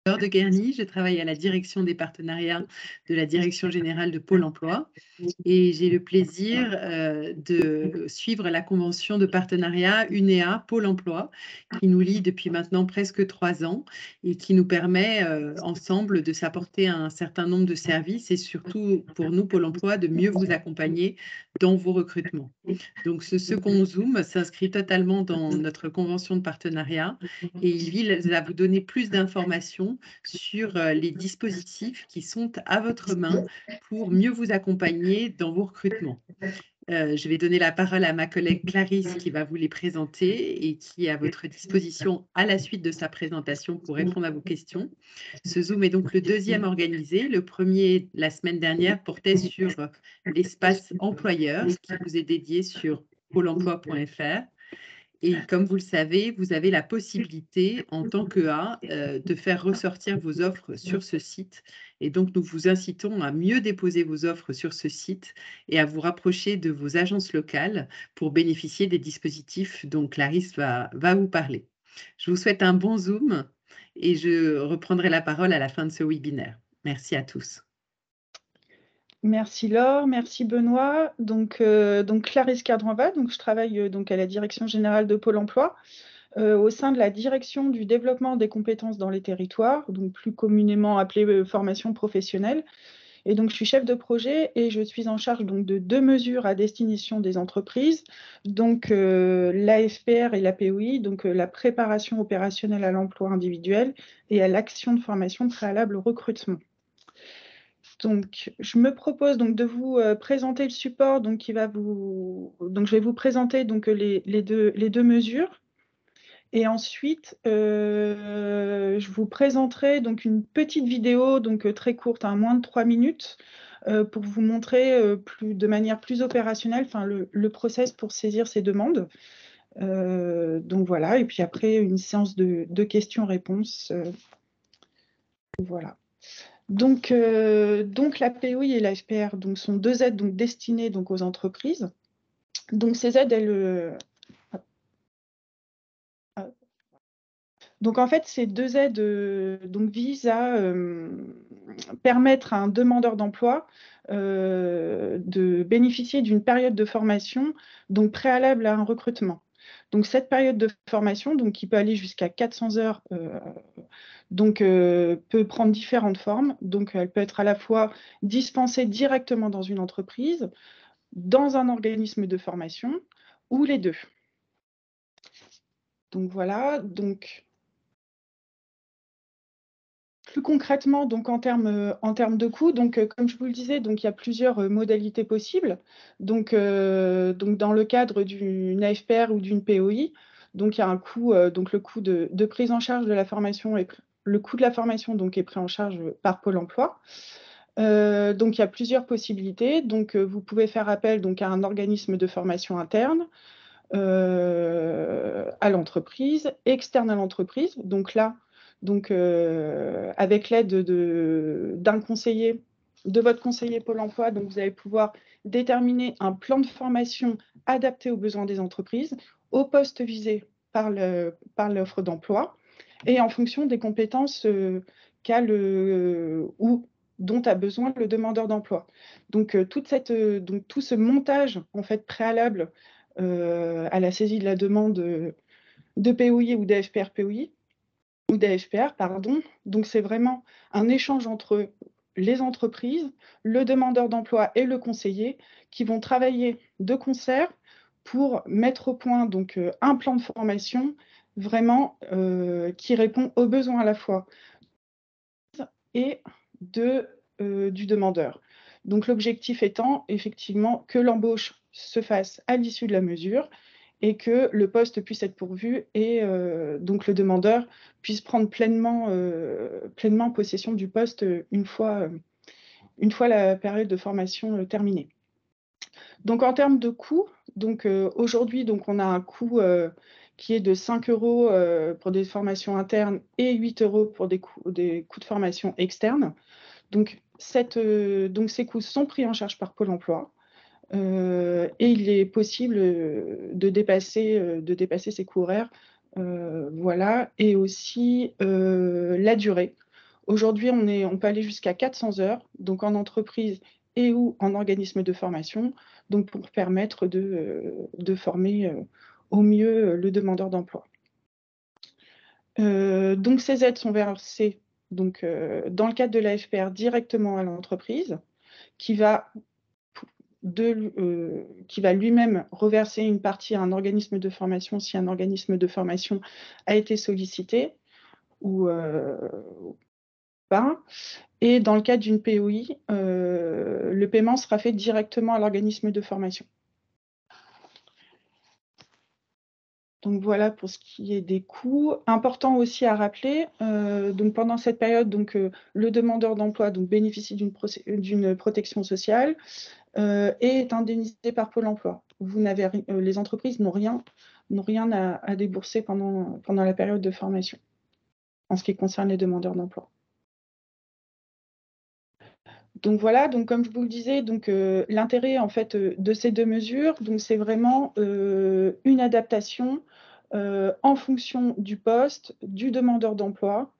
Laure de Guerny, je travaille à la direction des partenariats de la Direction générale de Pôle emploi et j'ai le plaisir de suivre la convention de partenariat UNEA Pôle emploi qui nous lie depuis maintenant presque 3 ans et qui nous permet ensemble de s'apporter un certain nombre de services et surtout pour nous, Pôle emploi, de mieux vous accompagner dans vos recrutements. Donc ce second Zoom s'inscrit totalement dans notre convention de partenariat et il vise à vous donner plus d'informations sur les dispositifs qui sont à votre main pour mieux vous accompagner dans vos recrutements. Je vais donner la parole à ma collègue Clarisse qui va vous les présenter et qui est à votre disposition à la suite de sa présentation pour répondre à vos questions. Ce Zoom est donc le deuxième organisé. Le premier, la semaine dernière, portait sur l'espace employeur, ce qui vous est dédié sur pôle emploi.fr. Et comme vous le savez, vous avez la possibilité, en tant qu'EA, de faire ressortir vos offres sur ce site. Et donc, nous vous incitons à mieux déposer vos offres sur ce site et à vous rapprocher de vos agences locales pour bénéficier des dispositifs dont Clarisse va vous parler. Je vous souhaite un bon Zoom et je reprendrai la parole à la fin de ce webinaire. Merci à tous. Merci Laure, merci Benoît. Donc Clarisse Cadranva, je travaille à la Direction générale de Pôle emploi, au sein de la Direction du développement des compétences dans les territoires, donc plus communément appelée formation professionnelle. Et donc je suis chef de projet et je suis en charge de 2 mesures à destination des entreprises, l'AFPR et la POI, la préparation opérationnelle à l'emploi individuel et à l'action de formation préalable au recrutement. Donc, je me propose de vous présenter le support qui va vous. Donc, je vais vous présenter les deux mesures. Et ensuite, je vous présenterai une petite vidéo très courte, moins de 3 minutes, pour vous montrer de manière plus opérationnelle le process pour saisir ces demandes. Donc voilà, et puis après, une séance de questions-réponses. Voilà. Donc la POI et la FPR sont 2 aides destinées aux entreprises. Donc ces aides, elles, donc en fait, ces 2 aides visent à permettre à un demandeur d'emploi de bénéficier d'une période de formation préalable à un recrutement. Donc cette période de formation, qui peut aller jusqu'à 400 heures, peut prendre différentes formes. Donc elle peut être à la fois dispensée directement dans une entreprise, dans un organisme de formation, ou les 2. Donc voilà, plus concrètement, en termes de coûts, comme je vous le disais, il y a plusieurs modalités possibles. Dans le cadre d'une AFPR ou d'une POI, il y a un coût, le coût de prise en charge de la formation et le coût de la formation est pris en charge par Pôle emploi. Il y a plusieurs possibilités. Vous pouvez faire appel à un organisme de formation interne, à l'entreprise, externe à l'entreprise. Avec l'aide d'un conseiller, de votre conseiller Pôle emploi, vous allez pouvoir déterminer un plan de formation adapté aux besoins des entreprises, au poste visé par l'offre d'emploi et en fonction des compétences dont a besoin le demandeur d'emploi. Tout ce montage en fait préalable à la saisie de la demande de POI ou d'AFPR-POI, ou d'AFPR, pardon. Donc, c'est vraiment un échange entre les entreprises, le demandeur d'emploi et le conseiller qui vont travailler de concert pour mettre au point un plan de formation vraiment qui répond aux besoins à la fois et du demandeur. Donc, l'objectif étant effectivement que l'embauche se fasse à l'issue de la mesure et que le poste puisse être pourvu et le demandeur puisse prendre pleinement possession du poste une fois la période de formation terminée. Donc en termes de coûts, aujourd'hui on a un coût qui est de 5 € pour des formations internes et 8 € pour des coûts de formation externe. Donc ces coûts sont pris en charge par Pôle emploi. Et il est possible de dépasser ces coûts horaires. Voilà. Et aussi la durée. Aujourd'hui, on peut aller jusqu'à 400 heures, donc en entreprise et ou en organisme de formation, donc pour permettre de former au mieux le demandeur d'emploi. Donc ces aides sont versées donc, dans le cadre de la FPR directement à l'entreprise, qui va lui-même reverser une partie à un organisme de formation si un organisme de formation a été sollicité ou pas. Et dans le cadre d'une POI, le paiement sera fait directement à l'organisme de formation. Donc voilà pour ce qui est des coûts. Important aussi à rappeler, donc pendant cette période, donc, le demandeur d'emploi bénéficie d'une protection sociale et est indemnisé par Pôle emploi. Les entreprises n'ont rien à débourser pendant la période de formation, en ce qui concerne les demandeurs d'emploi. Donc voilà, donc comme je vous le disais, l'intérêt en fait de ces deux mesures, c'est vraiment une adaptation en fonction du poste, du demandeur d'emploi.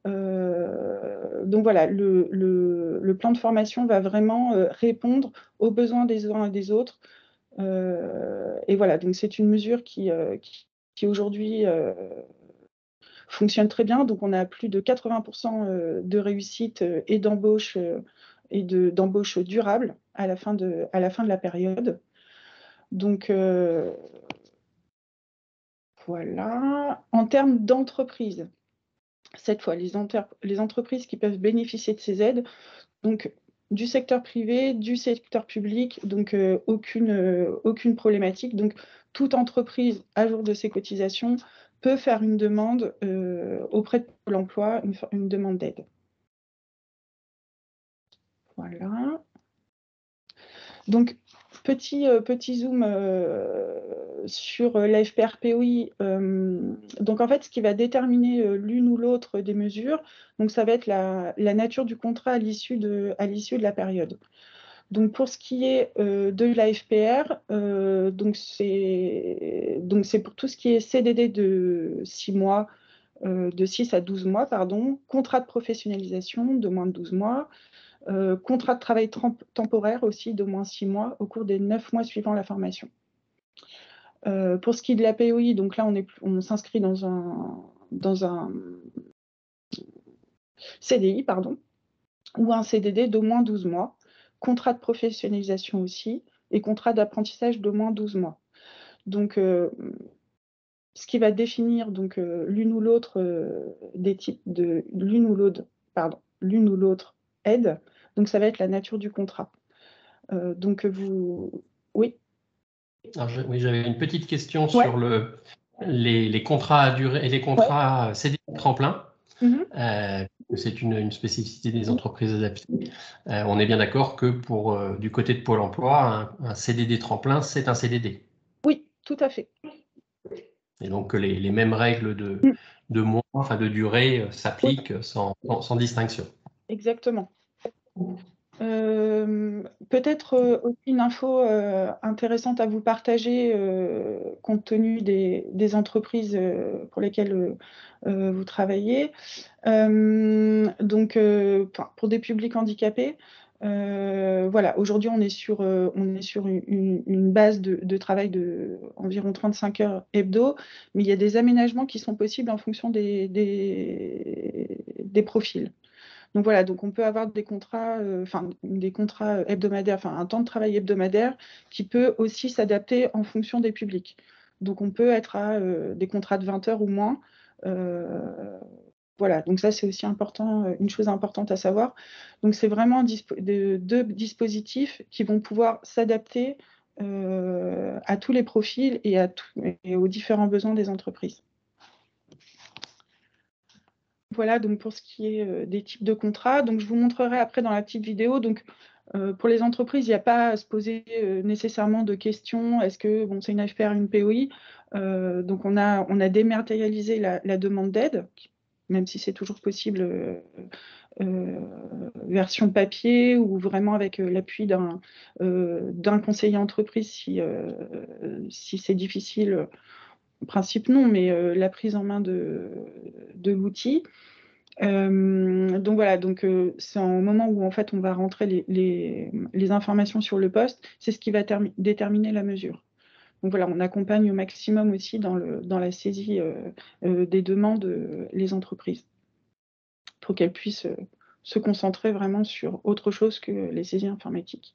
Donc voilà, le plan de formation va vraiment répondre aux besoins des uns et des autres. Et voilà, donc c'est une mesure qui aujourd'hui fonctionne très bien. Donc on a plus de 80% de réussite et d'embauche d'embauche durable à la fin de la période. Donc voilà. En termes d'entreprise, cette fois, les entreprises qui peuvent bénéficier de ces aides, donc du secteur privé, du secteur public, donc aucune problématique. Donc toute entreprise à jour de ses cotisations peut faire une demande auprès de Pôle emploi, une demande d'aide. Voilà. Donc, petit zoom sur la FPR-POI. Donc, en fait, ce qui va déterminer l'une ou l'autre des mesures, donc ça va être la nature du contrat à l'issue de la période. Donc, pour ce qui est de la FPR, donc c'est pour tout ce qui est CDD de 6 mois, de 6 à 12 mois, pardon, contrat de professionnalisation de moins de 12 mois, contrat de travail temporaire aussi d'au moins 6 mois au cours des 9 mois suivant la formation. Pour ce qui est de la POI, donc là, on s'inscrit dans un CDI, pardon, ou un CDD d'au moins 12 mois, contrat de professionnalisation aussi, et contrat d'apprentissage d'au moins 12 mois. Donc, ce qui va définir donc, l'une ou l'autre des types de l'une ou l'autre aide, donc ça va être la nature du contrat. Donc oui. Oui, j'avais une petite question sur les contrats à durée et les contrats CDI tremplin. C'est une spécificité des entreprises adaptées. On est bien d'accord que du côté de Pôle emploi, un CDD tremplin, c'est un CDD. Oui, tout à fait. Et donc les mêmes règles de mois, enfin de durée, s'appliquent sans distinction. Exactement. Peut-être aussi une info intéressante à vous partager compte tenu des entreprises pour lesquelles vous travaillez. Donc, pour des publics handicapés, voilà, aujourd'hui, on est sur une base de travail de environ 35 heures hebdo, mais il y a des aménagements qui sont possibles en fonction des profils. Donc voilà, donc on peut avoir des contrats hebdomadaires, un temps de travail hebdomadaire qui peut aussi s'adapter en fonction des publics. Donc on peut être à des contrats de 20 heures ou moins. Voilà, donc ça c'est aussi important, une chose importante à savoir. Donc c'est vraiment deux dispositifs qui vont pouvoir s'adapter à tous les profils et aux différents besoins des entreprises. Voilà, donc pour ce qui est des types de contrats, donc je vous montrerai après dans la petite vidéo. Donc, pour les entreprises, il n'y a pas à se poser nécessairement de questions. Est-ce que c'est une FPR, une POI? Donc, on a dématérialisé la demande d'aide, même si c'est toujours possible version papier ou vraiment avec l'appui d'un conseiller entreprise si c'est difficile. En principe, non, mais la prise en main de l'outil. Donc voilà, donc c'est au moment où en fait on va rentrer les informations sur le poste, c'est ce qui va déterminer la mesure. Donc voilà, on accompagne au maximum aussi dans la saisie des demandes les entreprises pour qu'elles puissent se concentrer vraiment sur autre chose que les saisies informatiques.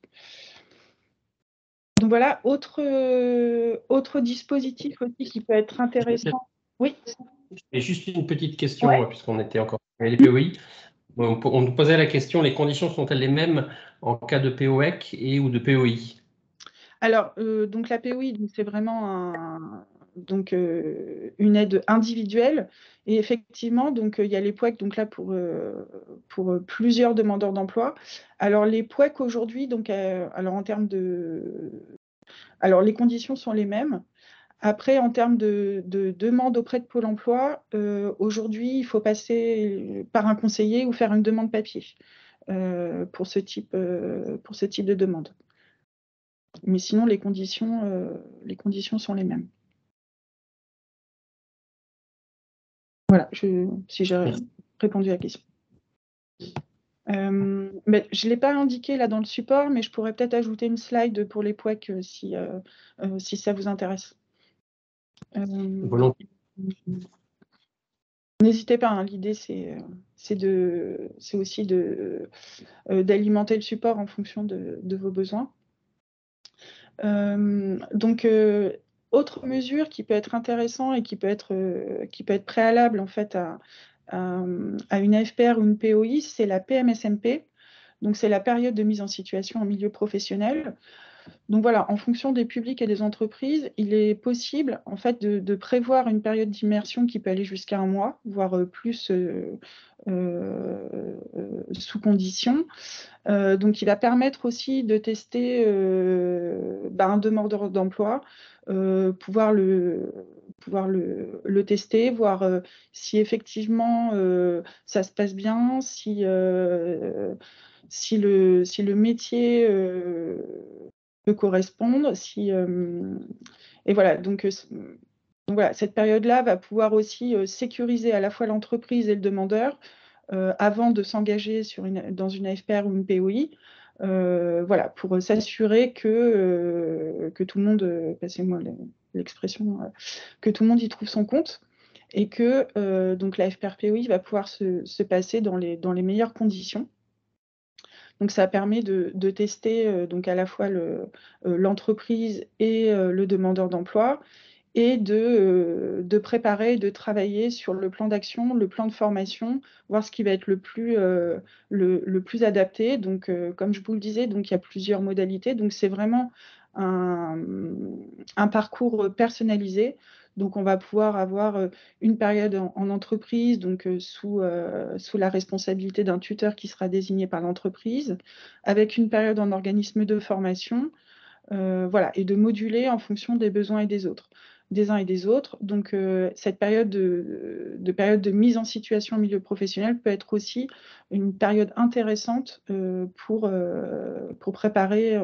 Donc voilà, autre dispositif aussi qui peut être intéressant. Oui. Et juste une petite question, puisqu'on était encore sur les POI. On nous posait la question, les conditions sont-elles les mêmes en cas de POEC et ou de POI? Alors, donc la POI, c'est vraiment une aide individuelle. Et effectivement, donc il y a les POEC, donc là pour plusieurs demandeurs d'emploi. Alors les POEC aujourd'hui, donc alors en termes alors les conditions sont les mêmes. Après, en termes de demande auprès de Pôle emploi, aujourd'hui, il faut passer par un conseiller ou faire une demande papier pour ce type de demande. Mais sinon, les conditions sont les mêmes. Voilà, si j'ai répondu à la question. Mais je ne l'ai pas indiqué là dans le support, mais je pourrais peut-être ajouter une slide pour les POEC si ça vous intéresse. Volontiers. N'hésitez pas, hein, l'idée c'est aussi d'alimenter le support en fonction de vos besoins. Donc, autre mesure qui peut être intéressante et qui peut être préalable en fait à une AFPR ou une POI, c'est la PMSMP. Donc, c'est la période de mise en situation en milieu professionnel. Donc voilà, en fonction des publics et des entreprises, il est possible en fait de prévoir une période d'immersion qui peut aller jusqu'à 1 mois, voire plus sous condition. Donc, il va permettre aussi de tester un demandeur d'emploi, pouvoir le tester, voir si effectivement ça se passe bien, si le métier peut correspondre, et voilà. Donc voilà, cette période-là va pouvoir aussi sécuriser à la fois l'entreprise et le demandeur avant de s'engager dans une AFPR ou une POI, voilà, pour s'assurer que tout le monde, passez-moi l'expression, que tout le monde y trouve son compte et que donc la FPR POI va pouvoir se passer dans les meilleures conditions. Donc ça permet de tester donc à la fois l'entreprise et le demandeur d'emploi, et de préparer, de travailler sur le plan d'action, le plan de formation, voir ce qui va être le plus adapté. Donc, comme je vous le disais, donc, il y a plusieurs modalités. Donc, c'est vraiment un parcours personnalisé. Donc, on va pouvoir avoir une période en entreprise, donc sous la responsabilité d'un tuteur qui sera désigné par l'entreprise, avec une période en organisme de formation, voilà, et de moduler en fonction des besoins et des uns et des autres. Donc, cette période de mise en situation au milieu professionnel peut être aussi une période intéressante pour préparer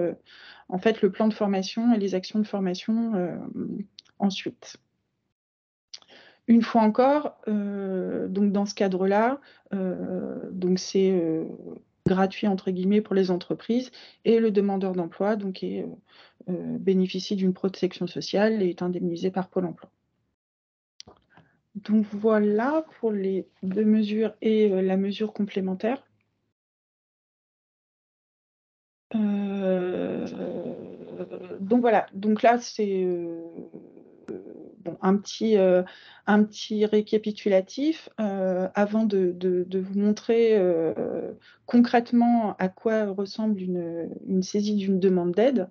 en fait le plan de formation et les actions de formation ensuite. Une fois encore, donc dans ce cadre-là, donc c'est gratuit entre guillemets pour les entreprises, et le demandeur d'emploi donc bénéficie d'une protection sociale et est indemnisé par Pôle emploi. Donc voilà pour les 2 mesures et la mesure complémentaire. Donc voilà, donc là c'est bon, un petit récapitulatif avant de vous montrer concrètement à quoi ressemble une saisie d'une demande d'aide.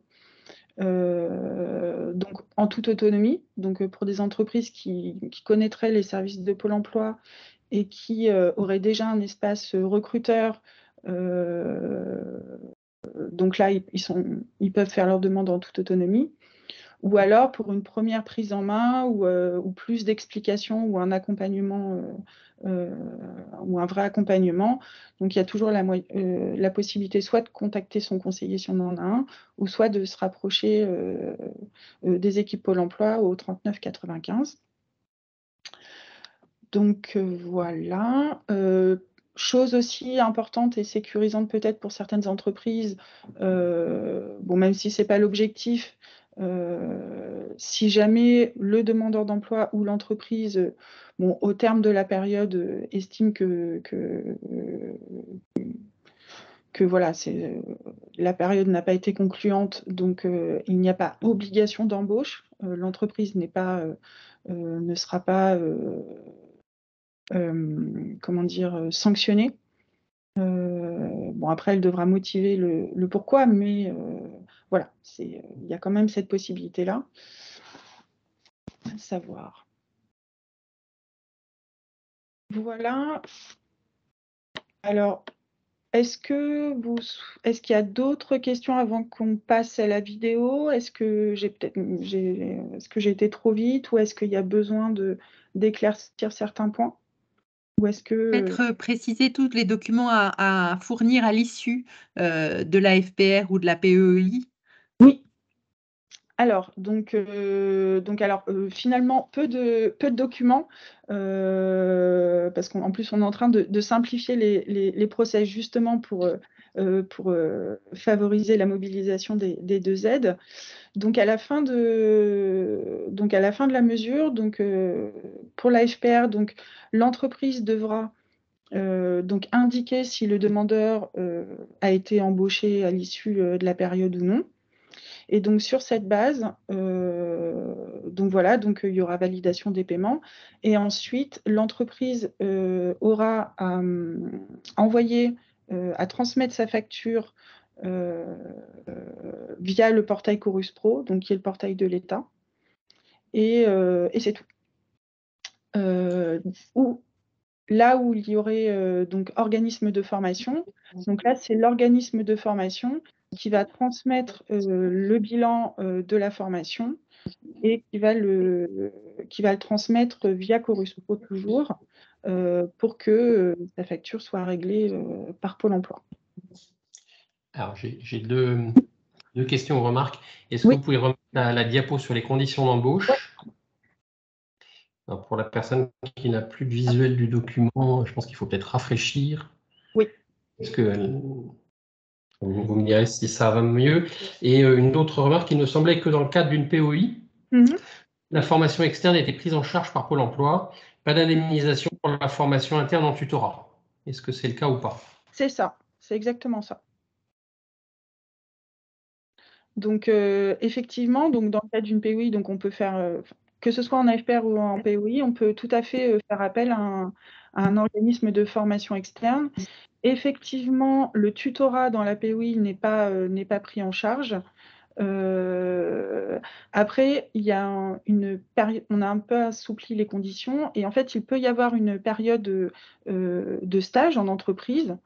Donc en toute autonomie, donc pour des entreprises qui connaîtraient les services de Pôle emploi et qui auraient déjà un espace recruteur, donc là ils peuvent faire leur demande en toute autonomie, ou alors pour une première prise en main ou plus d'explications ou un accompagnement ou un vrai accompagnement. Donc il y a toujours la possibilité soit de contacter son conseiller si on en a un, ou soit de se rapprocher des équipes Pôle emploi au 39 95. Donc voilà. Chose aussi importante et sécurisante peut-être pour certaines entreprises, bon, même si ce n'est pas l'objectif, si jamais le demandeur d'emploi ou l'entreprise, bon, au terme de la période, estime que voilà, la période n'a pas été concluante, donc il n'y a pas obligation d'embauche. L'entreprise ne sera pas comment dire, sanctionnée. Bon, après, elle devra motiver le pourquoi, mais voilà, il y a quand même cette possibilité-là. À savoir. Voilà. Alors, est-ce qu'il y a d'autres questions avant qu'on passe à la vidéo? Est-ce que j'ai été trop vite ou est-ce qu'il y a besoin d'éclaircir certains points? Ou est-ce que Peut-être préciser tous les documents à fournir à l'issue de la FPR ou de la PEI? Oui. Alors, finalement, peu de documents, parce qu'en plus, on est en train de simplifier les process justement pour favoriser la mobilisation des deux aides. Donc, à la fin de la mesure, pour la FPR, l'entreprise devra indiquer si le demandeur a été embauché à l'issue de la période ou non. Et donc, sur cette base, il y aura validation des paiements. Et ensuite, l'entreprise aura à envoyer, à transmettre sa facture via le portail Chorus Pro, donc qui est le portail de l'État. Et c'est tout. Là où il y aurait organisme de formation, donc là, c'est l'organisme de formation qui va transmettre le bilan de la formation et qui va le transmettre via Chorus Pro toujours pour que sa facture soit réglée par Pôle emploi. Alors, j'ai deux questions ou remarques. Est-ce Oui. que vous pouvez remettre la diapo sur les conditions d'embauche? Ouais. Alors, pour la personne qui n'a plus de visuel du document, je pense qu'il faut peut-être rafraîchir. Oui. Est-ce que vous me direz si ça va mieux? Et une autre remarque, il me semblait que dans le cadre d'une POI, la formation externe était prise en charge par Pôle emploi. Pas d'indemnisation pour la formation interne en tutorat. Est-ce que c'est le cas ou pas? C'est ça, c'est exactement ça. Donc, effectivement, dans le cadre d'une POI, on peut faire, que ce soit en FPR ou en POI, on peut tout à fait faire appel à un organisme de formation externe. Effectivement, le tutorat dans la POI n'est pas pris en charge. Après, il y a on a un peu assoupli les conditions et en fait, il peut y avoir une période de stage en entreprise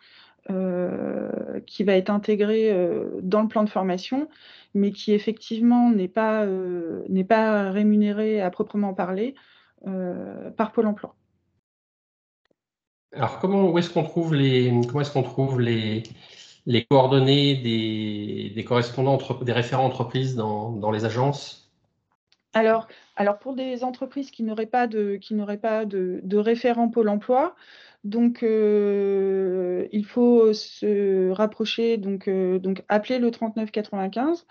qui va être intégrée dans le plan de formation, mais qui effectivement n'est pas rémunérée à proprement parler par Pôle emploi. Alors, où est-ce qu'on trouve les coordonnées des correspondants, des référents entreprises dans les agences? Alors, pour des entreprises qui n'auraient pas de référent Pôle emploi, il faut se rapprocher, appeler le 3995.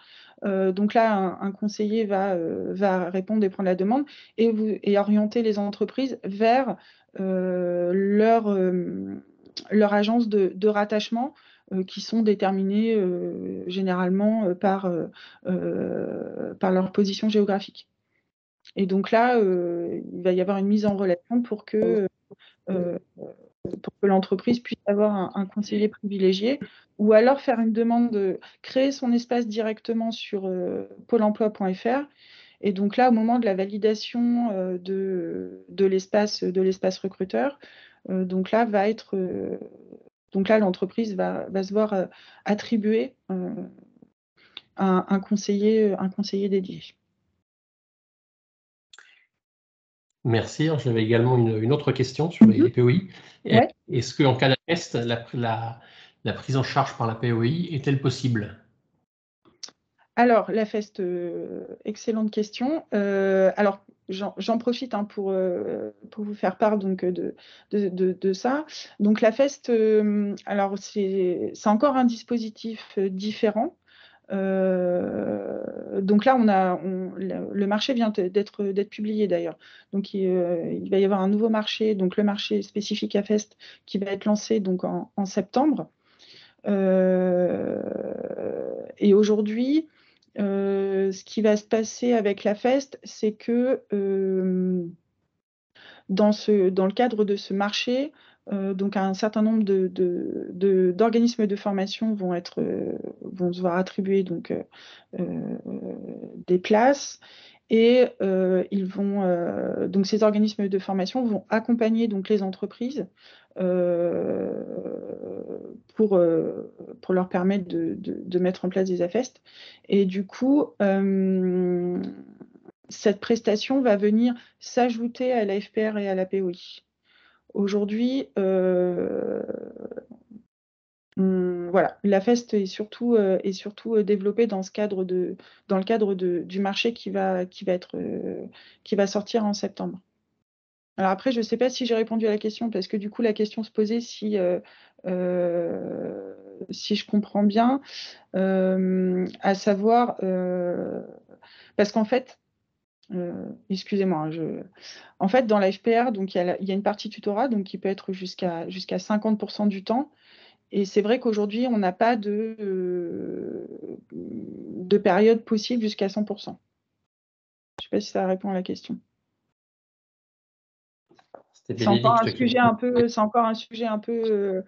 Donc là, un conseiller va répondre et prendre la demande et orienter les entreprises vers leur agence de rattachement qui sont déterminées généralement par leur position géographique. Et donc là, il va y avoir une mise en relation pour que l'entreprise puisse avoir un conseiller privilégié ou alors faire une demande de créer son espace directement sur pôle emploi.fr. Et donc là, au moment de la validation de l'espace recruteur, l'entreprise va se voir attribuer un conseiller dédié. Merci. J'avais également une autre question sur les POI. Ouais. Est-ce qu'en cas d'attest, la prise en charge par la POI est-elle possible? Alors, la FEST, excellente question. Alors, j'en profite hein, pour vous faire part donc, de ça. Donc la FEST, alors c'est encore un dispositif différent. Donc là, le marché vient d'être publié d'ailleurs. Donc il va y avoir un nouveau marché, donc le marché spécifique à FEST, qui va être lancé donc en septembre. Et aujourd'hui, ce qui va se passer avec la FEST, c'est que dans le cadre de ce marché, donc un certain nombre d'organismes de formation vont se voir attribuer donc, des places. Et donc ces organismes de formation vont accompagner donc les entreprises pour leur permettre de mettre en place des AFEST. Et du coup, cette prestation va venir s'ajouter à la FPR et à la POI. Aujourd'hui, voilà, la FEST est surtout développée dans le cadre du marché qui va sortir en septembre. Alors après, je ne sais pas si j'ai répondu à la question, parce que du coup, la question se posait si je comprends bien, à savoir, parce qu'en fait, excusez-moi, en fait, dans la FPR, donc, il y a une partie tutorat donc, qui peut être jusqu'à 50% du temps. Et c'est vrai qu'aujourd'hui, on n'a pas de période possible jusqu'à 100%. Je ne sais pas si ça répond à la question. C'est encore un sujet un peu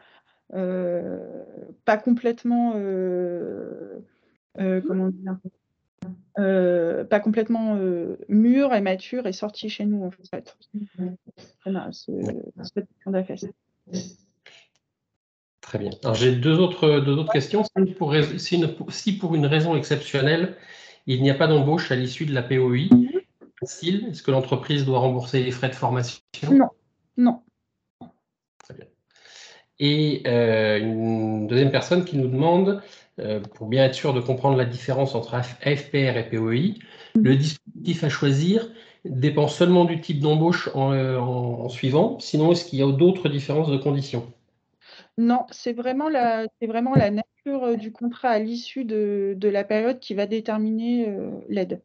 pas complètement comment dire, pas complètement mûr et mature et sorti chez nous en fait. Cette question d'AFEST. Très bien. Alors j'ai deux autres questions. Si pour une raison exceptionnelle, il n'y a pas d'embauche à l'issue de la POI, est-ce que l'entreprise doit rembourser les frais de formation? Non. Très bien. Et une deuxième personne qui nous demande, pour bien être sûr de comprendre la différence entre FPR et POI, le dispositif à choisir dépend seulement du type d'embauche en suivant, sinon est-ce qu'il y a d'autres différences de conditions? Non, c'est vraiment la nature du contrat à l'issue de la période qui va déterminer l'aide.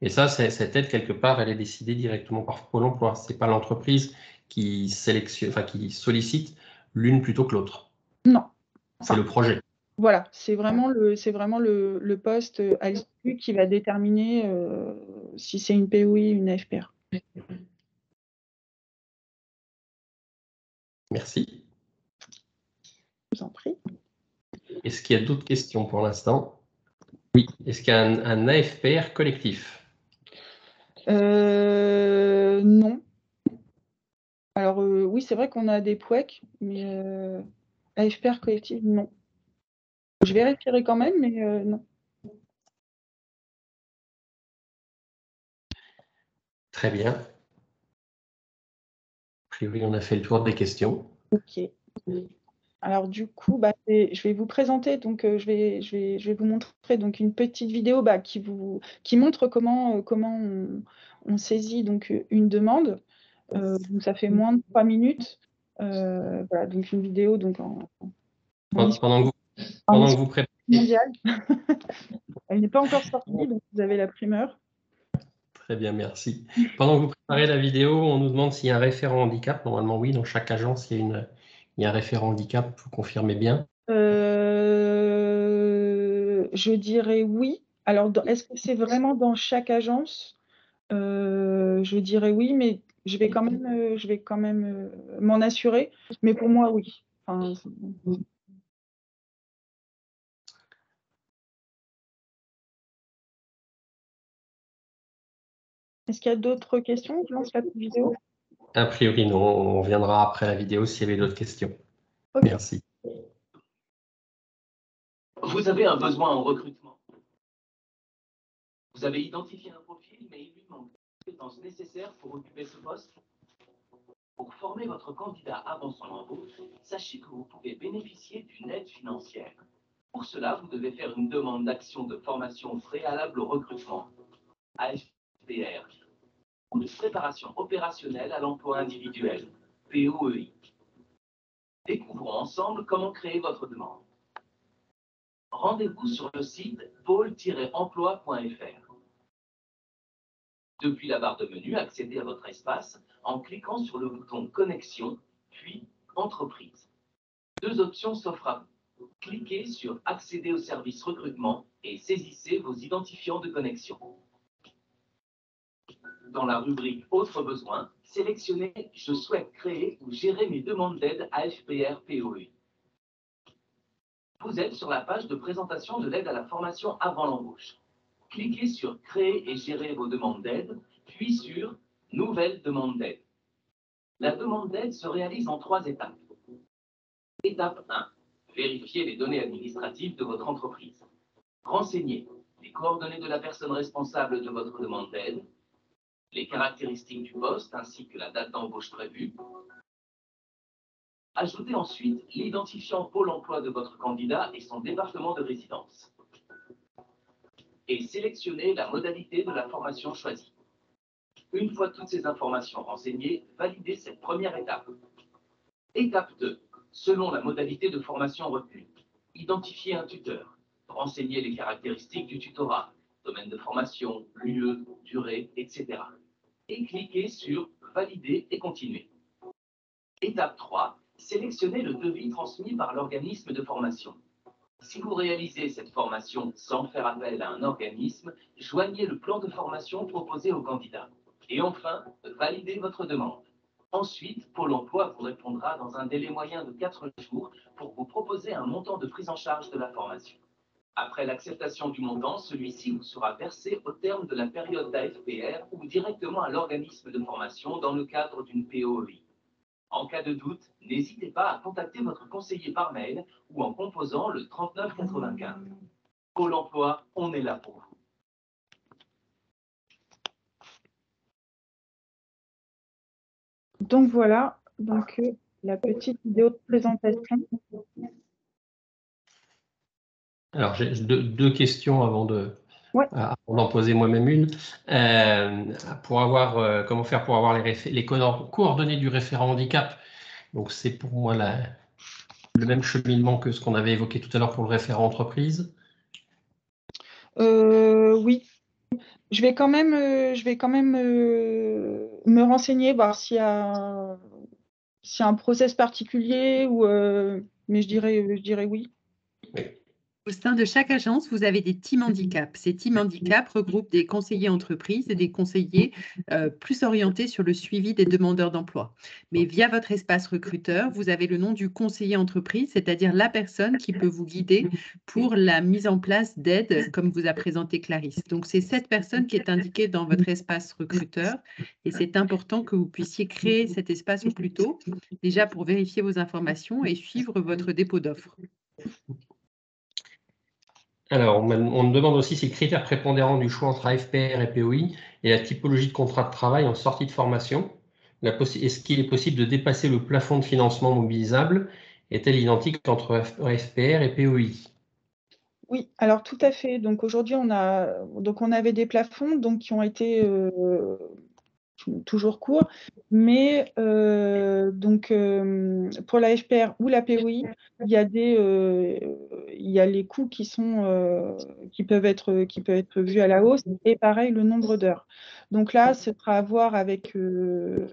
Et ça, cette aide, quelque part, elle est décidée directement par Pôle emploi. Ce n'est pas l'entreprise qui sollicite l'une plutôt que l'autre. Non. C'est le projet. Voilà, c'est vraiment le poste à l'issue qui va déterminer si c'est une POI ou une FPR. Merci. Je vous en prie. Est-ce qu'il y a d'autres questions pour l'instant? Oui. Est-ce qu'il y a un AFPR collectif? Non. Alors oui, c'est vrai qu'on a des POEC, mais AFPR collectif, non. Je vérifierai quand même, mais non. Très bien. A priori, on a fait le tour des questions. Ok. Alors du coup, je vais vous présenter, donc je vais vous montrer donc une petite vidéo qui montre comment on saisit donc une demande. Donc ça fait moins de 3 minutes. Voilà, donc une vidéo donc Pendant que vous préparez. Mondiale. Elle n'est pas encore sortie, donc vous avez la primeur. Très bien, merci. Pendant que vous préparez la vidéo, on nous demande s'il y a un référent handicap. Normalement, oui, dans chaque agence, il y a un référent handicap. Vous confirmez bien? Je dirais oui. Alors, est-ce que c'est vraiment dans chaque agence? Je dirais oui, mais je vais quand même m'en assurer. Mais pour moi, oui. Enfin, est-ce qu'il y a d'autres questions? Je lance la vidéo. A priori, non. On reviendra après la vidéo s'il y avait d'autres questions. Okay. Merci. Vous avez un besoin en recrutement. Vous avez identifié un profil, mais il lui manque les compétences nécessaires pour occuper ce poste. Pour former votre candidat avant son embauche, sachez que vous pouvez bénéficier d'une aide financière. Pour cela, vous devez faire une demande d'action de formation préalable au recrutement. AFPR, ou de préparation opérationnelle à l'emploi individuel, POEI. Découvrons ensemble comment créer votre demande. Rendez-vous sur le site pôle-emploi.fr. Depuis la barre de menu, accédez à votre espace en cliquant sur le bouton Connexion, puis Entreprise. Deux options s'offrent à vous. Cliquez sur Accéder au service recrutement et saisissez vos identifiants de connexion. Dans la rubrique Autres besoins, sélectionnez Je souhaite créer ou gérer mes demandes d'aide AFPR POEI. Vous êtes sur la page de présentation de l'aide à la formation avant l'embauche. Cliquez sur Créer et gérer vos demandes d'aide, puis sur Nouvelle demande d'aide. La demande d'aide se réalise en 3 étapes. Étape 1. Vérifier les données administratives de votre entreprise. Renseignez les coordonnées de la personne responsable de votre demande d'aide, les caractéristiques du poste ainsi que la date d'embauche prévue. Ajoutez ensuite l'identifiant Pôle emploi de votre candidat et son département de résidence. Et sélectionnez la modalité de la formation choisie. Une fois toutes ces informations renseignées, validez cette première étape. Étape 2. Selon la modalité de formation retenue, identifiez un tuteur. Renseignez les caractéristiques du tutorat, domaine de formation, lieu, durée, etc. Et cliquez sur Valider et continuer. Étape 3. Sélectionnez le devis transmis par l'organisme de formation. Si vous réalisez cette formation sans faire appel à un organisme, joignez le plan de formation proposé au candidat. Et enfin, validez votre demande. Ensuite, Pôle emploi vous répondra dans un délai moyen de 4 jours pour vous proposer un montant de prise en charge de la formation. Après l'acceptation du montant, celui-ci vous sera versé au terme de la période d'AFPR ou directement à l'organisme de formation dans le cadre d'une POEI. En cas de doute, n'hésitez pas à contacter votre conseiller par mail ou en composant le 3995. Pôle emploi, on est là pour vous. Donc voilà, la petite vidéo de présentation. Alors, j'ai deux questions avant d'en poser moi-même une. Comment faire pour avoir les coordonnées du référent handicap? Donc, c'est pour moi le même cheminement que ce qu'on avait évoqué tout à l'heure pour le référent entreprise. Oui. Je vais quand même me renseigner, voir s'il y a un process particulier, mais je dirais oui. Au sein de chaque agence, vous avez des teams handicap. Ces teams handicap regroupent des conseillers entreprises et des conseillers plus orientés sur le suivi des demandeurs d'emploi. Mais via votre espace recruteur, vous avez le nom du conseiller entreprise, c'est-à-dire la personne qui peut vous guider pour la mise en place d'aides, comme vous a présenté Clarisse. Donc, c'est cette personne qui est indiquée dans votre espace recruteur et c'est important que vous puissiez créer cet espace au plus tôt, déjà pour vérifier vos informations et suivre votre dépôt d'offres. Alors, on me demande aussi si le critère prépondérant du choix entre AFPR et POI et la typologie de contrat de travail en sortie de formation. Est-ce qu'il est possible de dépasser le plafond de financement mobilisable? Est-elle identique entre AFPR et POI? Oui, alors tout à fait. Donc aujourd'hui, on avait des plafonds qui ont été toujours courts, mais pour la FPR ou la POI, il y a les coûts qui peuvent être vus à la hausse, et pareil le nombre d'heures. Donc là, ce sera à voir avec le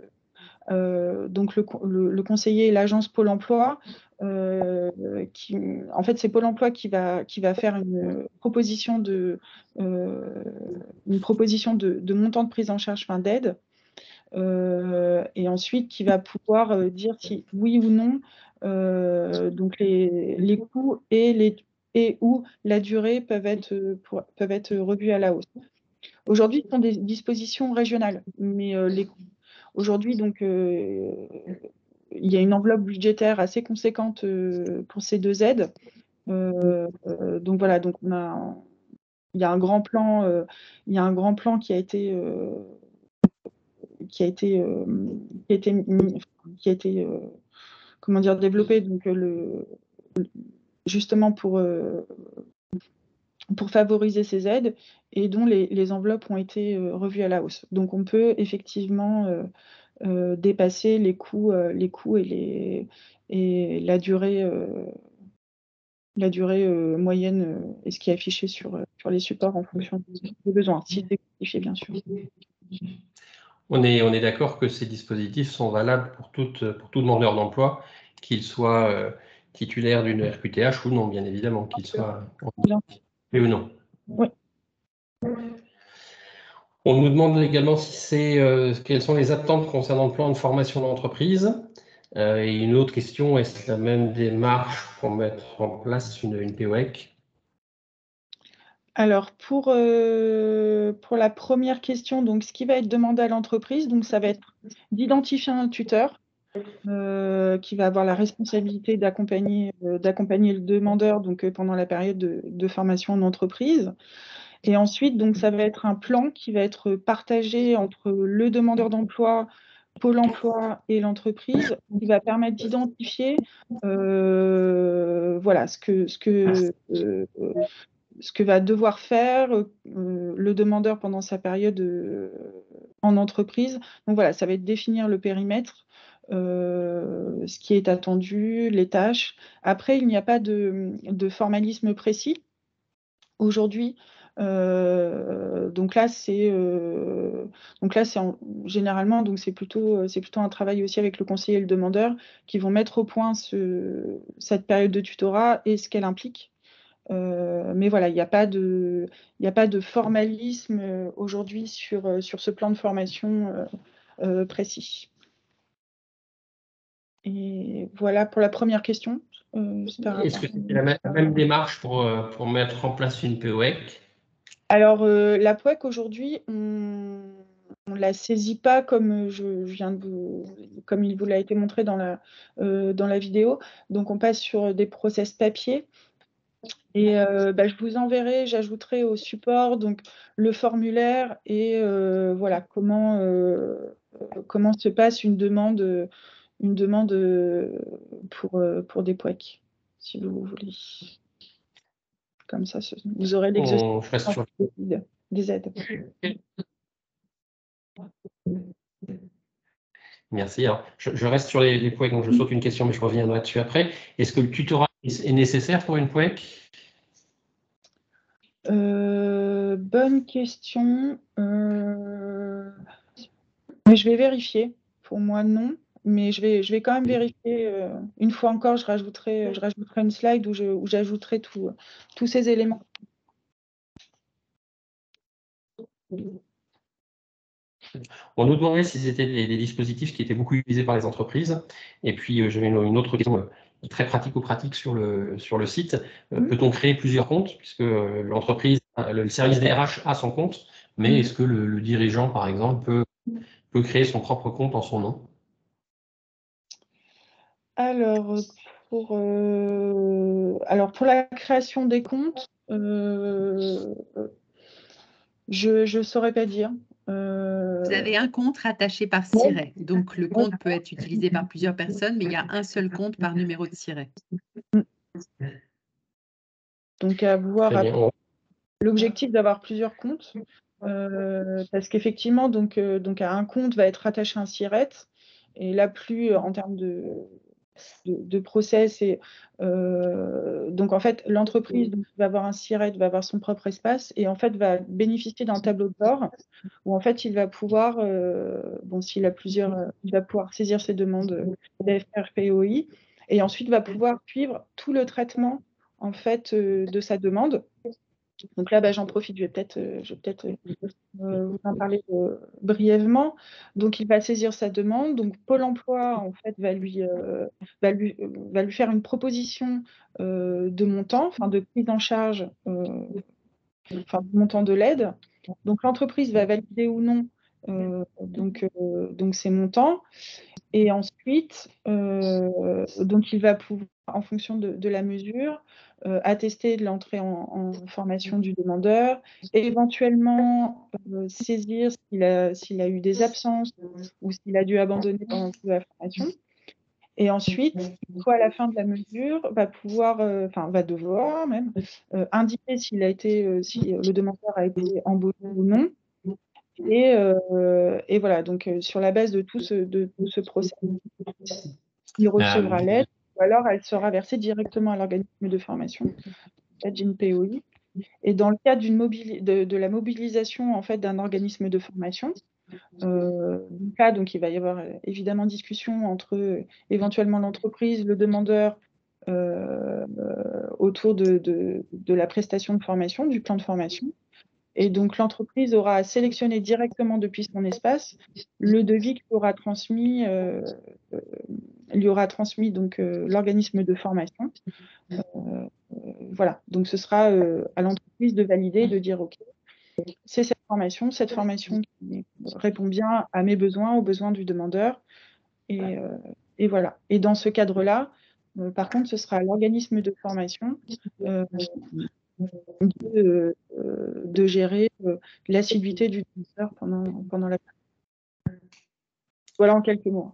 conseiller et l'agence Pôle emploi. En fait, c'est Pôle emploi qui va faire une proposition de montant de prise en charge, d'aide. Et ensuite qui va pouvoir dire si oui ou non les coûts et ou la durée peuvent être revus à la hausse. Aujourd'hui, ce sont des dispositions régionales, mais aujourd'hui, il y a une enveloppe budgétaire assez conséquente pour ces deux aides. Donc voilà, il y a un grand plan, qui a été développé, justement pour pour favoriser ces aides et dont les enveloppes ont été revues à la hausse. Donc on peut effectivement dépasser les coûts et la durée moyenne et ce qui est affiché sur les supports en fonction des besoins, si c'est justifié bien sûr. On est d'accord que ces dispositifs sont valables pour tout demandeur d'emploi, qu'il soit titulaire d'une RQTH ou non, bien évidemment, qu'il soit oui ou non. Oui. On nous demande également quelles sont les attentes concernant le plan de formation d'entreprise. Et une autre question, est-ce la même démarche pour mettre en place une POEC? Alors, pour la première question, donc, ce qui va être demandé à l'entreprise, donc, ça va être d'identifier un tuteur qui va avoir la responsabilité d'accompagner le demandeur donc, pendant la période de formation en entreprise. Et ensuite, donc, ça va être un plan qui va être partagé entre le demandeur d'emploi, Pôle emploi et l'entreprise, qui va permettre d'identifier voilà, ce que va devoir faire le demandeur pendant sa période en entreprise. Donc voilà, ça va être définir le périmètre, ce qui est attendu, les tâches. Après, il n'y a pas de formalisme précis. Aujourd'hui, généralement, donc c'est plutôt un travail aussi avec le conseiller et le demandeur qui vont mettre au point cette période de tutorat et ce qu'elle implique. Mais voilà, il n'y a pas de formalisme aujourd'hui sur ce plan de formation précis. Et voilà pour la première question. Est-ce que c'est la même démarche pour mettre en place une POEC? Alors, la POEC aujourd'hui, on ne la saisit pas comme comme il vous l'a été montré dans la vidéo. Donc, on passe sur des process papier. Et je vous enverrai, j'ajouterai au support donc, le formulaire et voilà comment se passe une demande pour des POEC, si vous voulez. Comme ça, vous aurez l'exhaustivité des aides. Merci. Alors, je reste sur les POEC, donc je saute une question, mais je reviendrai dessus après. Est-ce que le tutorat est nécessaire pour une POEC? Bonne question. Mais je vais vérifier. Pour moi, non. Mais je vais quand même vérifier. Une fois encore, je rajouterai une slide où j'ajouterai tous ces éléments. On nous demandait si c'était des dispositifs qui étaient beaucoup utilisés par les entreprises. Et puis, j'avais une autre question très pratico-pratique sur le site. Peut-on créer plusieurs comptes, puisque l'entreprise, le service des RH a son compte, mais est-ce que le dirigeant, par exemple, peut créer son propre compte en son nom? Alors, pour la création des comptes, je ne saurais pas dire. Vous avez un compte rattaché par siret. Donc, le compte peut être utilisé par plusieurs personnes, mais il y a un seul compte par numéro de siret. Donc, à voir l'objectif d'avoir plusieurs comptes, parce qu'effectivement, donc à un compte va être rattaché un siret, et là, plus en termes de process, et donc en fait, l'entreprise va avoir un siret, va avoir son propre espace, et en fait, va bénéficier d'un tableau de bord où en fait, il va pouvoir, s'il a plusieurs, il va pouvoir saisir ses demandes d'AFR-POI, et ensuite va pouvoir suivre tout le traitement en fait de sa demande. Donc là, j'en profite, je vais peut-être vous en parler brièvement. Donc, il va saisir sa demande. Donc, Pôle emploi, en fait, va lui faire une proposition de montant, enfin de prise en charge, du montant de l'aide. Donc, l'entreprise va valider ou non donc ces montants. Et ensuite, donc il va pouvoir, en fonction de la mesure, attester de l'entrée en formation du demandeur, et éventuellement saisir s'il a eu des absences ou s'il a dû abandonner pendant toute la formation. Et ensuite, soit à la fin de la mesure, va devoir même indiquer si le demandeur a été embauché ou non. Et voilà, donc sur la base de tout ce procès, il recevra l'aide, ou alors elle sera versée directement à l'organisme de formation, d'une POI. Et dans le cadre de la mobilisation en fait, d'un organisme de formation, donc il va y avoir évidemment discussion entre éventuellement l'entreprise, le demandeur, autour de la prestation de formation, du plan de formation. Et donc l'entreprise aura à sélectionner directement depuis son espace le devis qui aura transmis, donc l'organisme de formation. Voilà, donc ce sera à l'entreprise de valider, de dire OK, c'est cette formation qui répond bien à mes besoins, aux besoins du demandeur. Et voilà. Et dans ce cadre-là, par contre, ce sera à l'organisme de formation de gérer l'assiduité du demandeur pendant la période. Voilà en quelques mots.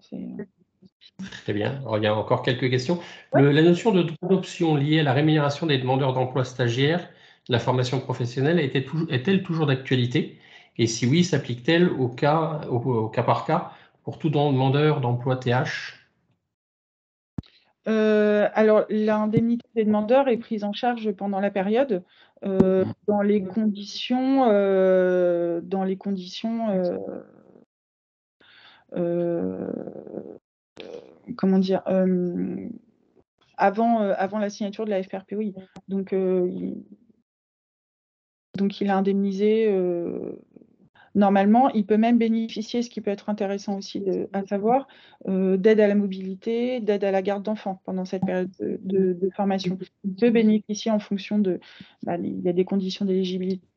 Très bien. Alors, il y a encore quelques questions. La notion de droit d'option liée à la rémunération des demandeurs d'emploi stagiaires de la formation professionnelle est-elle toujours d'actualité? Et si oui, s'applique-t-elle au cas par cas pour tout demandeur d'emploi TH? Alors, l'indemnité des demandeurs est prise en charge pendant la période dans les conditions comment dire, avant la signature de la FRPOI. Donc, il est indemnisé. Normalement, il peut même bénéficier, ce qui peut être intéressant aussi à savoir, d'aide à la mobilité, d'aide à la garde d'enfants pendant cette période de formation. Il peut bénéficier en fonction il y a des conditions d'éligibilité.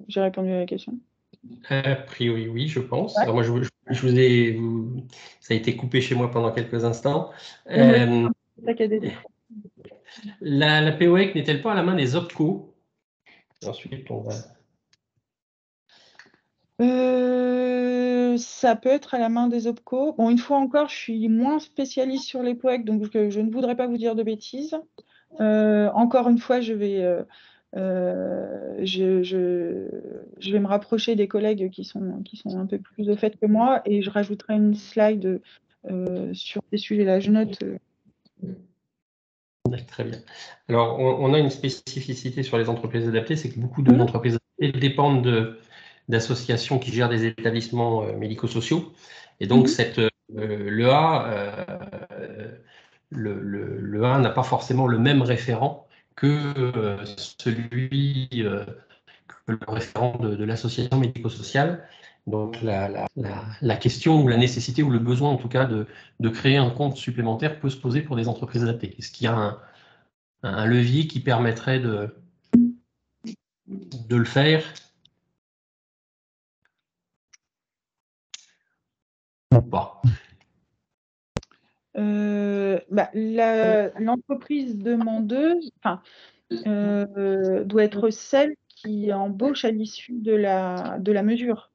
J'ai répondu à la question. A priori, oui, je pense. Ouais. Alors moi, ça a été coupé chez moi pendant quelques instants. La POEC n'est-elle pas à la main des OPCO? Ensuite, on va... Ça peut être à la main des OPCO. Bon, une fois encore, je suis moins spécialiste sur les POEC, donc je ne voudrais pas vous dire de bêtises. Encore une fois, je vais me rapprocher des collègues qui sont un peu plus au fait que moi, et je rajouterai une slide sur ces sujets-là. Je note. Très bien. Alors, on a une spécificité sur les entreprises adaptées, c'est que beaucoup d'entreprises adaptées dépendent d'associations qui gèrent des établissements médico-sociaux. Et donc, le A n'a pas forcément le même référent que le référent de l'association médico-sociale. Donc, la question ou la nécessité ou le besoin, en tout cas, de créer un compte supplémentaire peut se poser pour des entreprises adaptées. Est-ce qu'il y a un levier qui permettrait de le faire ou pas? L'entreprise demandeuse doit être celle qui embauche à l'issue de la mesure.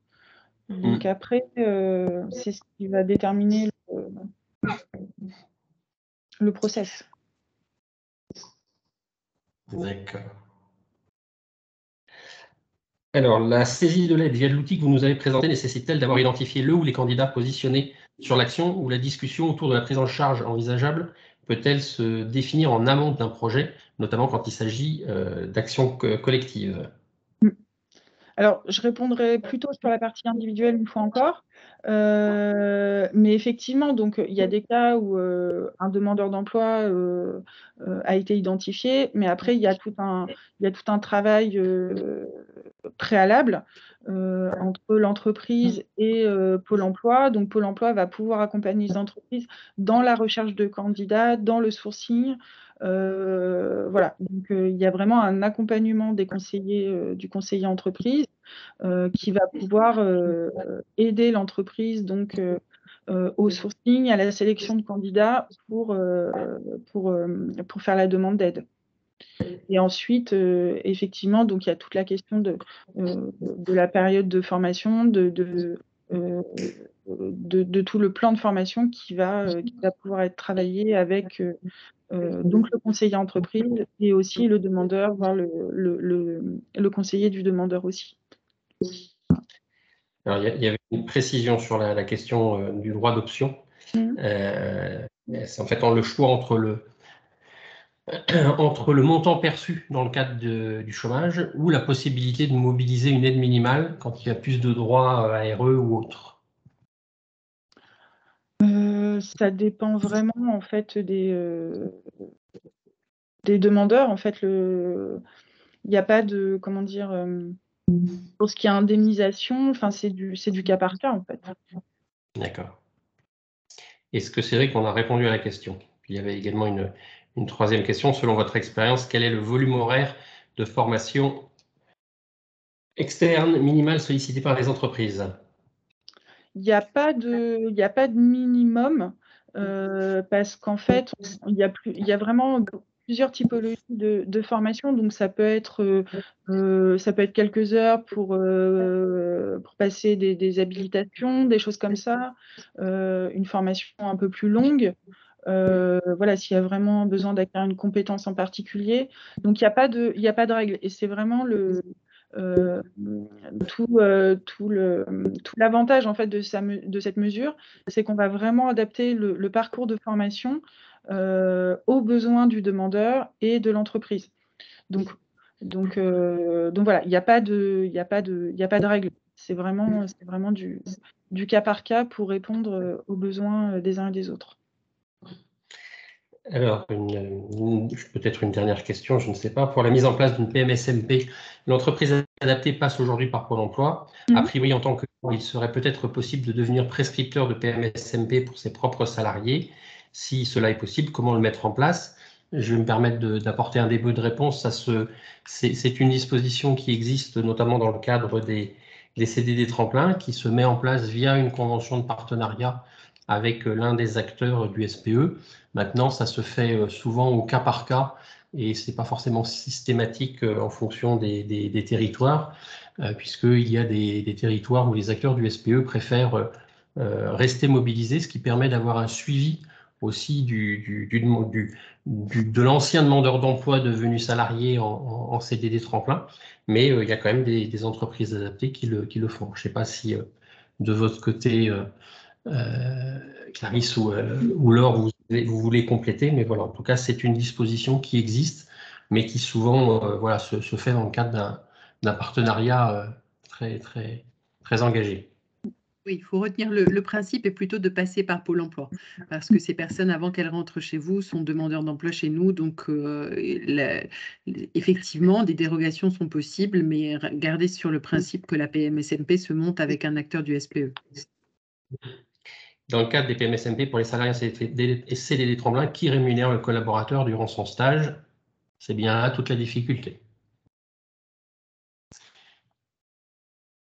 Donc après, c'est ce qui va déterminer le process. D'accord. Alors, la saisie de l'aide via l'outil que vous nous avez présenté nécessite-t-elle d'avoir identifié le ou les candidats positionnés sur l'action, ou la discussion autour de la prise en charge envisageable peut-elle se définir en amont d'un projet, notamment quand il s'agit d'actions collectives? Alors, je répondrai plutôt sur la partie individuelle une fois encore. Mais effectivement, donc, il y a des cas où un demandeur d'emploi a été identifié, mais après, il y a tout un travail préalable entre l'entreprise et Pôle emploi. Donc, Pôle emploi va pouvoir accompagner les entreprises dans la recherche de candidats, dans le sourcing. Voilà, donc il y a vraiment un accompagnement des conseillers, du conseiller entreprise qui va pouvoir aider l'entreprise donc au sourcing, à la sélection de candidats pour faire la demande d'aide. Et ensuite, effectivement, donc il y a toute la question de la période de formation, de tout le plan de formation qui va pouvoir être travaillé avec donc le conseiller entreprise et aussi le demandeur, voire le conseiller du demandeur aussi. Alors, il y avait une précision sur la question du droit d'option. C'est en fait le choix entre le montant perçu dans le cadre du chômage ou la possibilité de mobiliser une aide minimale quand il y a plus de droits à RE ou autre. Ça dépend vraiment en fait des demandeurs. En fait, il n'y a pas de, comment dire, pour ce qui est indemnisation, enfin c'est du cas par cas en fait. D'accord. Est-ce que c'est vrai qu'on a répondu à la question? Il y avait également une troisième question. Selon votre expérience, quel est le volume horaire de formation externe minimal sollicité par les entreprises? Il n'y a pas de minimum parce qu'en fait, il y a vraiment plusieurs typologies de formation. Donc, ça peut être quelques heures pour passer des habilitations, des choses comme ça, une formation un peu plus longue. Voilà, s'il y a vraiment besoin d'acquérir une compétence en particulier. Donc, il n'y a pas de règle. Et c'est vraiment tout l'avantage en fait de cette mesure, c'est qu'on va vraiment adapter le parcours de formation aux besoins du demandeur et de l'entreprise. Donc voilà, il n'y a pas de règle. C'est vraiment du cas par cas pour répondre aux besoins des uns et des autres. Alors, peut-être une dernière question, je ne sais pas. Pour la mise en place d'une PMSMP, l'entreprise adaptée passe aujourd'hui par Pôle emploi. A priori, en tant que il serait peut-être possible de devenir prescripteur de PMSMP pour ses propres salariés. Si cela est possible, comment le mettre en place? Je vais me permettre d'apporter un début de réponse. C'est une disposition qui existe notamment dans le cadre des CDD tremplin, qui se met en place via une convention de partenariat avec l'un des acteurs du SPE. Maintenant, ça se fait souvent au cas par cas et ce n'est pas forcément systématique en fonction des territoires, puisqu'il y a des territoires où les acteurs du SPE préfèrent rester mobilisés, ce qui permet d'avoir un suivi aussi de l'ancien demandeur d'emploi devenu salarié en CDD tremplin, mais il y a quand même des entreprises adaptées qui le font. Je ne sais pas si de votre côté, Clarisse ou Laure, vous voulez compléter, mais voilà, en tout cas, c'est une disposition qui existe, mais qui souvent voilà, se fait dans le cadre d'un partenariat très, très, très engagé. Oui, il faut retenir le principe est plutôt de passer par Pôle emploi, parce que ces personnes, avant qu'elles rentrent chez vous, sont demandeurs d'emploi chez nous. Donc, effectivement, des dérogations sont possibles, mais gardez sur le principe que la PMSMP se monte avec un acteur du SPE. Dans le cadre des PMSMP pour les salariés et CDD tremplin qui rémunèrent le collaborateur durant son stage, c'est bien là toute la difficulté.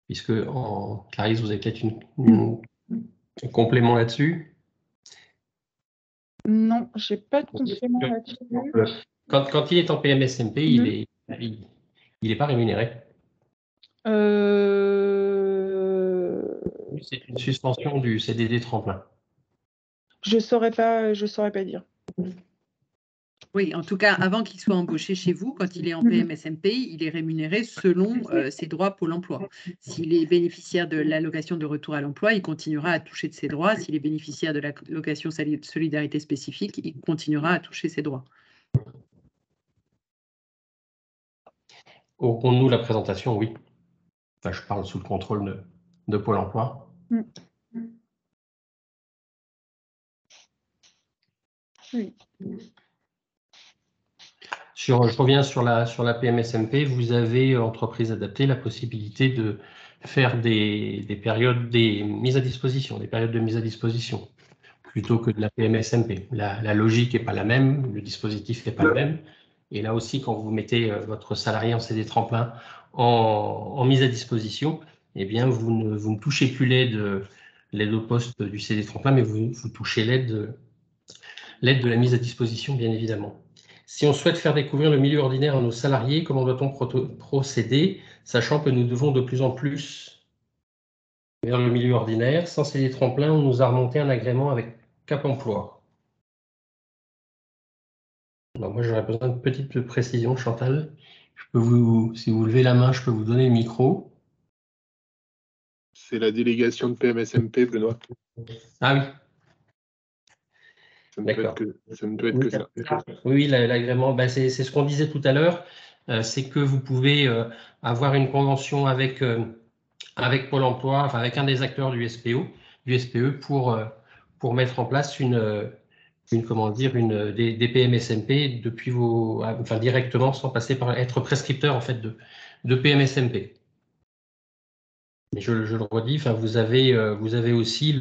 Puisque, Clarisse, vous avez peut-être un complément là-dessus? Non, je n'ai pas de complément là-dessus. Quand il est en PMSMP, il n'est pas rémunéré. C'est une suspension du CDD tremplin. Je saurais pas dire. Oui, en tout cas, avant qu'il soit embauché chez vous, quand il est en PMSMP, il est rémunéré selon ses droits Pôle emploi. S'il est bénéficiaire de l'allocation de retour à l'emploi, il continuera à toucher de ses droits. S'il est bénéficiaire de l'allocation solidarité spécifique, il continuera à toucher ses droits. Aurons-nous la présentation? Oui. Enfin, je parle sous le contrôle de Pôle emploi. Oui. Je reviens sur la PMSMP. Vous avez, entreprise adaptée, la possibilité de faire des périodes des mises à disposition, des périodes de mise à disposition, plutôt que de la PMSMP. La logique n'est pas la même, le dispositif n'est pas le même. Et là aussi, quand vous mettez votre salarié en CD tremplin en mise à disposition, eh bien, vous ne touchez plus l'aide au poste du CD tremplin, mais vous touchez l'aide de la mise à disposition, bien évidemment. Si on souhaite faire découvrir le milieu ordinaire à nos salariés, comment doit-on procéder, sachant que nous devons de plus en plus vers le milieu ordinaire? Sans ces tremplins, on nous a remonté un agrément avec Cap Emploi. Alors moi, j'aurais besoin de petite précision, Chantal. Si vous levez la main, je peux vous donner le micro. C'est la délégation de PMSMP, Benoît. Ah oui. Ça ne peut être que ça. Oui, l'agrément, c'est ce qu'on disait tout à l'heure, c'est que vous pouvez avoir une convention avec Pôle emploi, enfin avec un des acteurs du SPE pour mettre en place des PMSMP depuis directement sans passer par être prescripteur en fait de PMSMP. Mais je le redis, vous avez aussi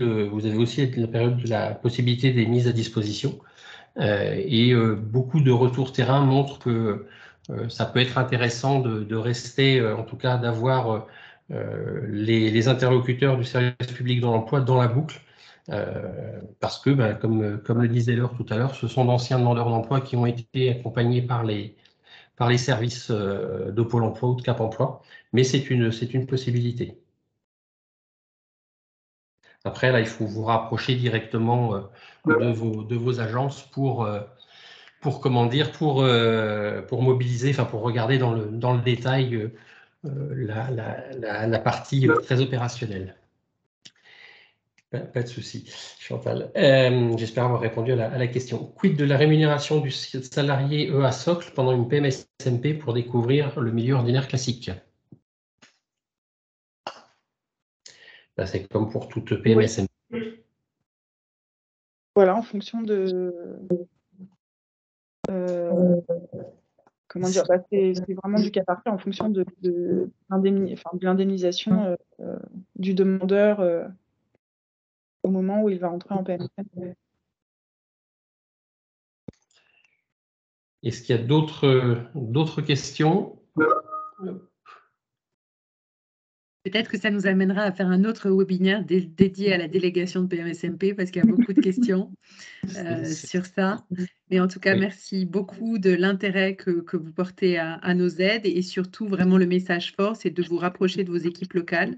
la possibilité des mises à disposition. Et beaucoup de retours terrain montrent que ça peut être intéressant de rester, en tout cas d'avoir les interlocuteurs du service public de l'emploi dans la boucle, parce que, comme le disait Laure tout à l'heure, ce sont d'anciens demandeurs d'emploi qui ont été accompagnés par les services de Pôle emploi ou de Cap emploi, mais c'est une possibilité. Après, là, il faut vous rapprocher directement de vos agences pour mobiliser, pour regarder dans le détail la partie très opérationnelle. Pas de souci, Chantal. J'espère avoir répondu à la question. Quid de la rémunération du salarié EA socle pendant une PMSMP pour découvrir le milieu ordinaire classique? C'est comme pour toute PMSMP. Voilà, en fonction de... comment dire, c'est vraiment du cas par cas en fonction de l'indemnisation du demandeur au moment où il va entrer en PMSMP. Est-ce qu'il y a d'autres questions? Peut-être que ça nous amènera à faire un autre webinaire dédié à la délégation de PMSMP parce qu'il y a beaucoup de questions sur ça. Mais en tout cas, merci beaucoup de l'intérêt que vous portez à nos aides et surtout, vraiment, le message fort, c'est de vous rapprocher de vos équipes locales,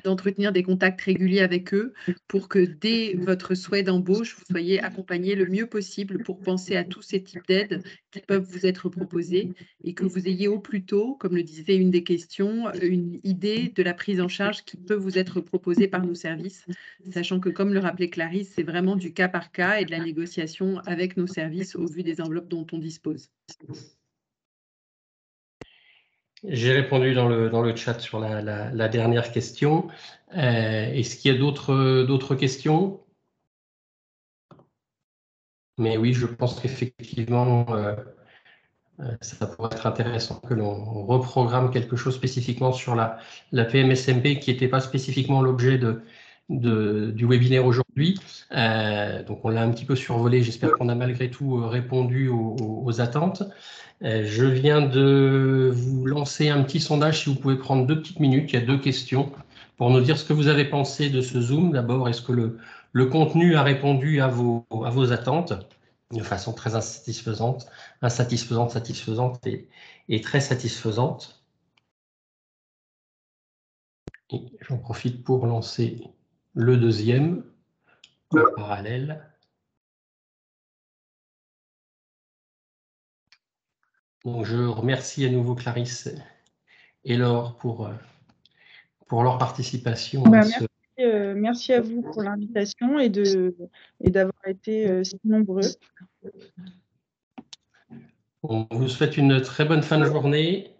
d'entretenir des contacts réguliers avec eux pour que dès votre souhait d'embauche, vous soyez accompagnés le mieux possible pour penser à tous ces types d'aides qui peuvent vous être proposées et que vous ayez au plus tôt, comme le disait une des questions, une idée de la prise en charge qui peut vous être proposée par nos services, sachant que, comme le rappelait Clarisse, c'est vraiment du cas par cas et de la négociation avec nos services au vu des enveloppes dont on dispose. J'ai répondu dans le chat sur la dernière question. Est-ce qu'il y a d'autres questions? Mais oui, je pense qu'effectivement, ça pourrait être intéressant que l'on reprogramme quelque chose spécifiquement sur la PMSMP qui n'était pas spécifiquement l'objet du webinaire aujourd'hui. Donc, on l'a un petit peu survolé. J'espère qu'on a malgré tout répondu aux attentes. Je viens de vous lancer un petit sondage, si vous pouvez prendre 2 petites minutes. Il y a 2 questions pour nous dire ce que vous avez pensé de ce Zoom. D'abord, est-ce que le contenu a répondu à vos attentes de façon très insatisfaisante, satisfaisante et très satisfaisante. Et j'en profite pour lancer le deuxième en parallèle. Donc, je remercie à nouveau Clarisse et Laure pour leur participation. Merci à vous pour l'invitation et d'avoir été si nombreux. On vous souhaite une très bonne fin de journée.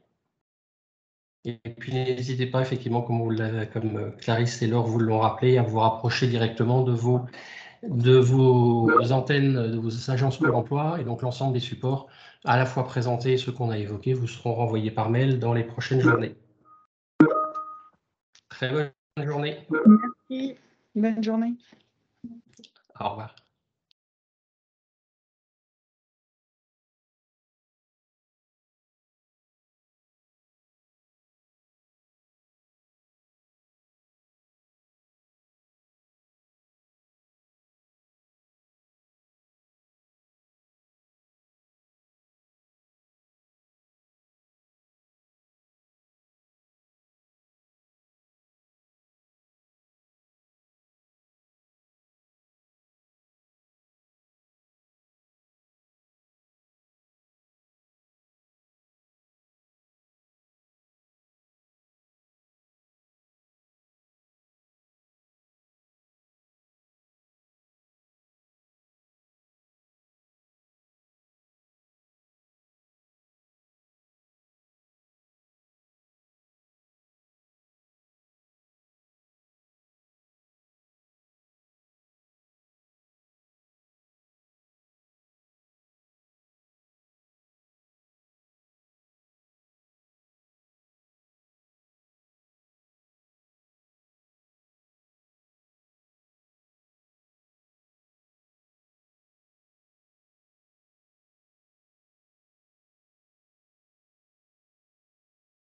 Et puis, n'hésitez pas, effectivement, comme Clarisse et Laure vous l'ont rappelé, à vous rapprocher directement de vos antennes, de vos agences Pôle emploi, et donc l'ensemble des supports à la fois présentés et ceux qu'on a évoqués vous seront renvoyés par mail dans les prochaines journées. Très bonne journée. Merci. Bonne journée. Au revoir.